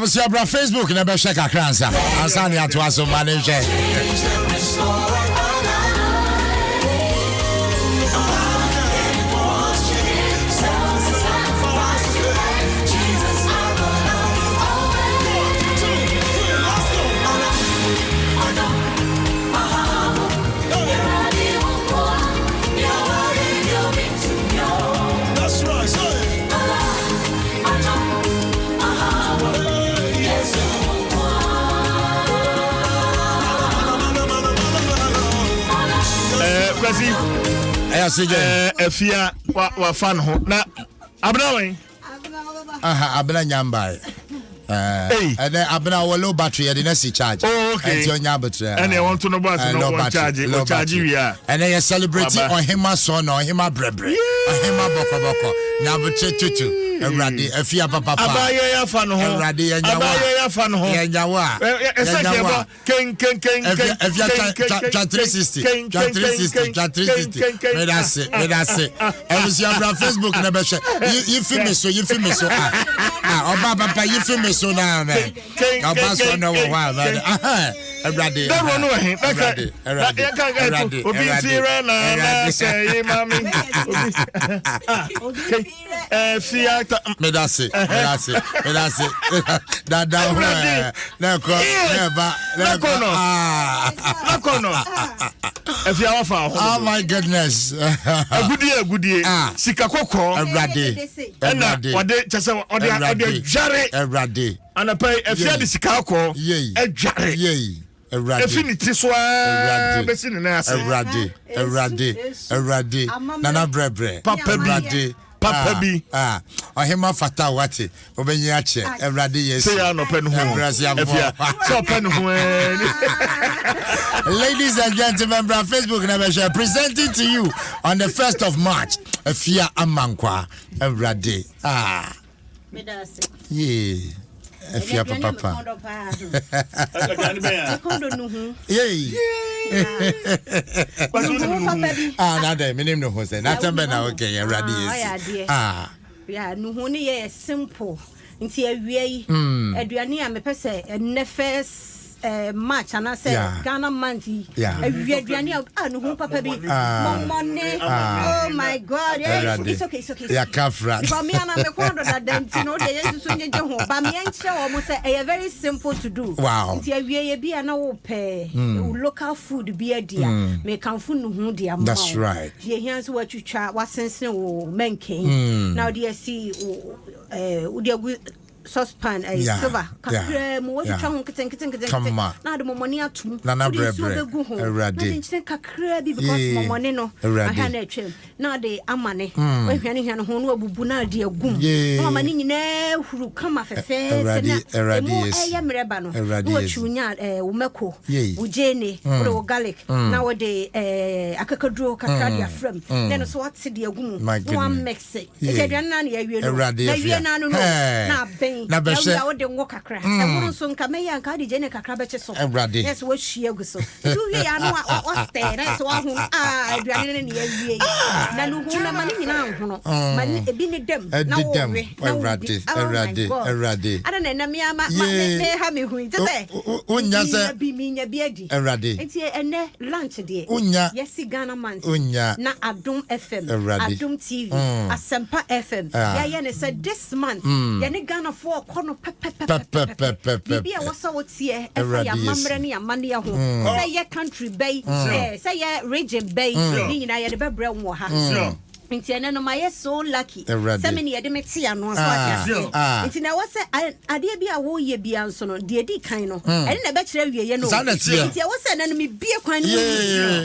was your Facebook never check a cransa. Ansania to us manager. Afia wa fan ho na abna abna nyamba and then abna wa low battery and then charge and your battery and I want to know about no charge we are and then you celebrating on him son or him brebre on him boko now but tutu Radi Afia papa abaya fan ho Radi abaya fan ho yanyawa ken 360 that's it and was your Facebook never you feel me so oba papa you feel me so now man your boss no wa Radi that one no him Radi obi fira na say mami Afia me that's it that Afia wa fa oh my goodness agudie sika kokko Radi wade chese ode jare Radi anapai Afia de sika kokko jare Affinity so besi na ase Radi nana brebre Papa bi ohima fata wate obenyi ache Radi yes say no pen ho so pen ho ladies and gentlemen bra Facebook na be share presenting to you on the 1st of March Afia amankwa Radi yeah Afia papa nada me name no ho say na tembe na okay Radi yes yeah no ho ne simple nti awia yi aduane a mepese enne first March and I said Ghana month aduane no ho papa bi money oh my god it's okay ya kafra for me and me kwado that then no dey yesu so nje ho ba me enche o mo say e very simple to do wow nti awia bi na wo pe local food bi adia me kanfu no ho dia ma that's right ye hian so watwitwa wasensen wo menken now dey see wo dey saucepan silver kakra mo wo twa ho keten na de momoni atum na brebre Radi na kakra bi because momoni no aha na atwem na de amane wo hwane ho no abubu na de agum na amane nyina huru kama fefe na mo eye mreba no wo chunya wo meko wo jene wo garlic na wo de akakaduro kakra de afram then so what de agum no mix it e de na ya wie no na wie na no na na be she ya wo de ngo kakra e wo so nka me ya nka de jene kakra be che so yes wo hwie gu so tu wie ya no wa stay na so wa hu aduane ne ya wie na no hu na mani nyina hu no mani ebi ne dem na wo we na Radi ada na me ama me ha me hu je se unya se bi minya bi adi Radi enti ene lunch de unya yes Ghana man unya na Adom FM Adom TV Asempa FM ya ne say this month ya ne Ghana for kono pepe bia wasa wotie efa ya mamre ne amane ya ho say ya country bay say ya region bay ni nyina ya de bebre wo ha nti ene no my so lucky say me ne de meti ano so atia nti na wasa ade bia wo ye bia nso no de di kan no ene na be kire wieye no nti wasa na no me bie kwan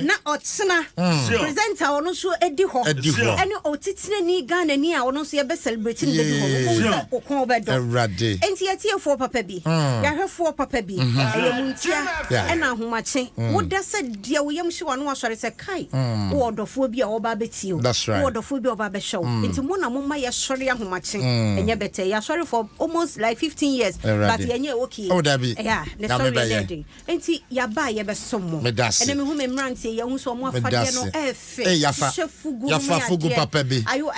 na otsena presenter ono so edi ho ene otitine ni Ghana ni a ono so ye be celebrate ni edi ho wo ko be do nti atie fo papa bi ya hwefo papa bi muntia ena ahomache wo da se de wo yam hwe no asore se kai wo odofo bi a wo ba beti o odofo bi oba be show nti mo na mo ma ye sori ahomache enye bete ya sorry for almost like 15 years but enye okay yeah the story ending nti ya ba ye be somo ene me hu me mrantie ye hu so mo afade no efe yafa fugu papa bi ayo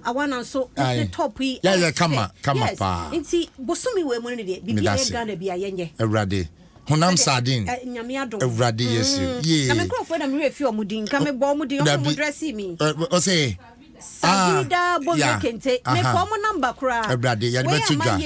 awana so the top we yeah kama pa nti bosumi we mo ne de bibia ye Ghana bia yenye Ewrade honam sardine nyame adom Ewrade yesu ye na me krofo na me refi omudin ka me bo omudin o dress me o say Savida Bonekente me komo number kra Ewrade ya be tudwa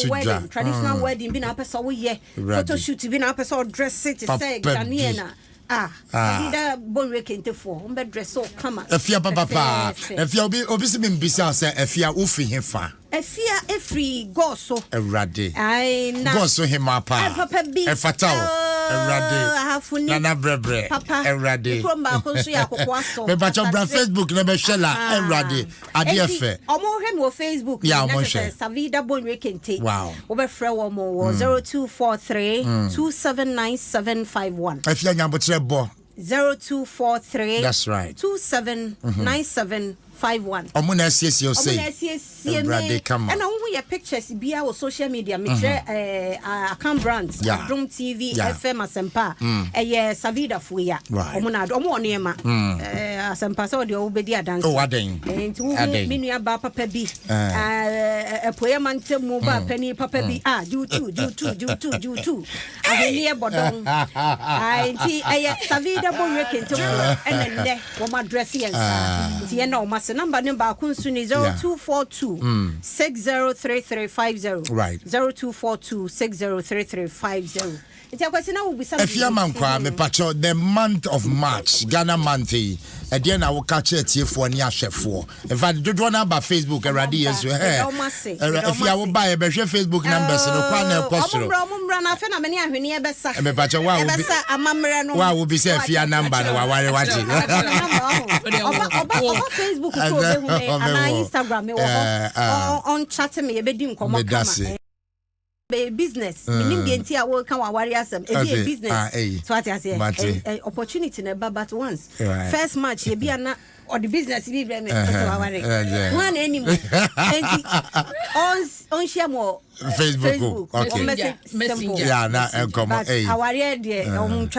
wedding traditional wedding bi na pesa wo ye photo shoot bi na pesa dress it say Ghanaian Savida Bonekente for on be dress so kama Afia papa Afia obi se me mbisa say Afia wo fi hefa Afia every goso Ewrade ai na goso hema pa efata Ewrade na brebre Ewrade kromba ko so ya kokwa so me ba bra Facebook na be shela Ewrade ade efe omo hwe mo Facebook ya omo hwe Savida Bonekente wow wo be frɛ wo mo 0243 279751 Afia nyambotre bo 0243 that's right 279751 Omuna SCC o say Brother come and who your pictures be our social media me account brands Adom TV FM Asempa Savida Fuya omuna omo onema Asempa so de obedi dance oh aden enti me nua ba papa bi poema ntemu ba pani papa bi do two aheni e bodon enti Savida Bonekente ene wo ma dress yensa enti ye na o number kunsu ni 0242 603350 right 0242 603350 Afia mankwa me pacho the month of March Ghana month again na wo ka che tiefo ni ahwefo in fact dodo na ba Facebook already yesu Afia wo ba e be hwe Facebook numbers no kwa na ekosoro omumra na afa na me ni ahwene e besa me pacho wa wo bi amamre no wa wo bi se Afia number no wa ware waje oba Facebook ko be hu me ana Instagram me wo on chat me e be di nkomo kama business meaning the entire work can worry asem a business so what I say opportunity never but once first match you be na or the business be me so worry one anymore on share more Facebook okay messenger yeah na enkomo aware de on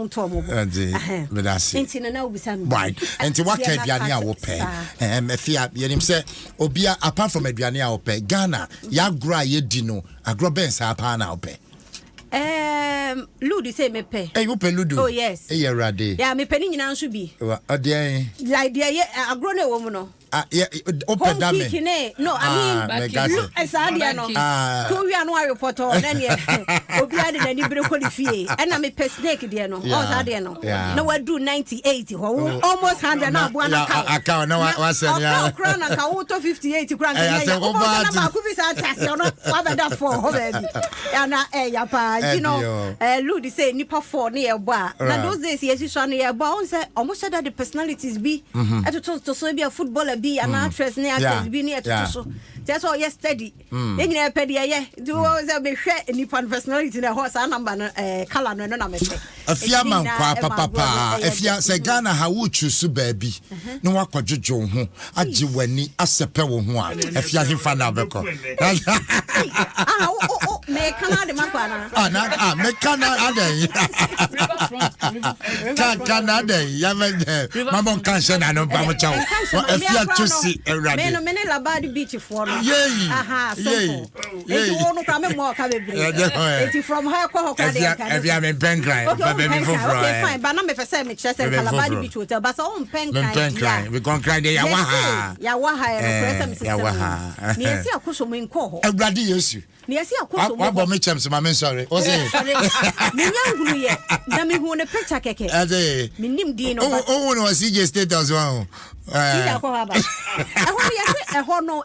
to mo me that's enti na we san right enti what can aduane a wo pe Afia yenim say obia apart from aduane a wo pe Ghana ya gro ye di no agro ben sa pa na wo pe Ludu say me pe you pe Ludu oh yes Ewrade yeah me pe ni nyina nso bi ode like there agro na wo mu no open dame no I mean look asadia no to wi anu report on na ne obi ade na ni bere qualify and me pe snake there no asadia no na we do 98 almost 100 na abu na ka na wa send ya crown na ka wo to 58 crown na ya ko na ku bi sa tase no wa be da for ho baby ya na ya pa you know Ludi say nipa 4 na ye bo na those days yes so na ye bo on say almost that the personalities be to so be a footballer be an actress ne actress be near to so that's all yesterday you pedi ye do say be hwe nipa personality na horse number color no na me Afia mankwa papa Afia say Ghana ha wo choose baabi no wakwadwojo ho age wani asepe wo ho a Afia himfa na beko me Canada makwa na me Canada Canada ya mama kanse na no ba mo chawo Afia choose Ewrade me no labadi beach for no yey eti wo no kwa me mo ka bebre eti from her ko ho ka de Afia me pen cry baby for okay fine but na me pese me chese labadi beach hotel but so pen cry we gon cry there ya waha no press me sister me esi akoso me nko ho Ewrade yesu me esi akoso wa bo me chems ma me sorry o say me nyanguru ye na me hu ne picture keke ade me nim di no o no CJ status one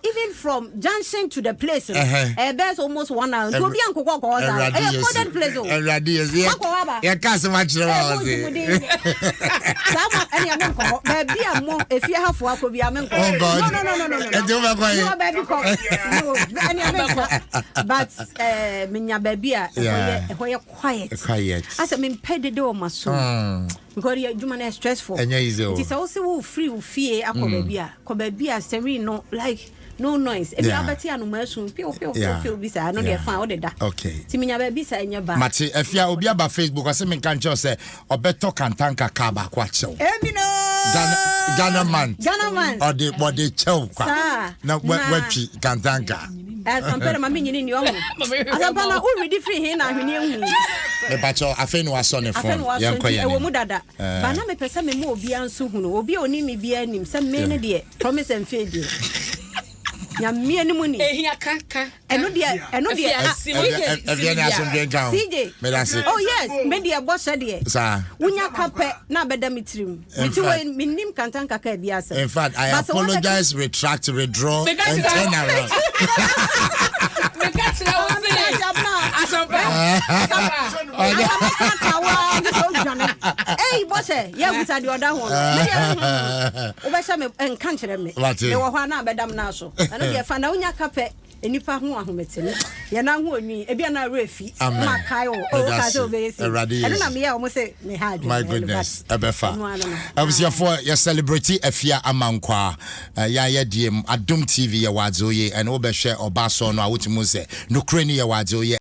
even from junction to the place there's almost 1 hour to be ankoko ko za coded place Ewrade ya cast match no wa say sama any amonko baby amo efie hafo akobi amenko no e do ba kwa no baby ko no any amenko but menya baby a ehoye quiet asa me pede de o maso because you human is stressful it is also free fee akọ baby a seri no like no noise e bia beti anoma sun pio bisa no dey fan o dey da okay timinya ba bisa enya ba mate Afia obi aba Facebook ase me kan cho say obeto kantanka ka ba kwa chew Emino Ghana man or the body chew kwa na watchi kantanka asampere mami nyini ni omo asampere na already free here na hwene hu me bacho afen wa so ne phone yanko ye ewo mu dada ba na me pese me mo obi anso hu no obi oni me bia anim se me ne de promise and faith ya me ani mu ni ehia kaka eno de Afia na so bien kan me da se oh yes me de bo se de sa wunya kape na beda mitrim miti we minim kantan kaka bia se in fact I apologize retract withdraw and turn around because I was saying hey boss ya buta de oda ho o be sha me enkan kire me me wo ho na bedam na so ana de fa na unya kape enipa ho ahomete ne ye na ho onwi e bia na refi ma kai o ka so be esi eno na me ya o mo se me ha adwo my goodness ebefa abusia for your celebrity Afia amankwa ya diem Adom TV ya wazoye and obehwe obaso no a wotimu se no krani ya wazoye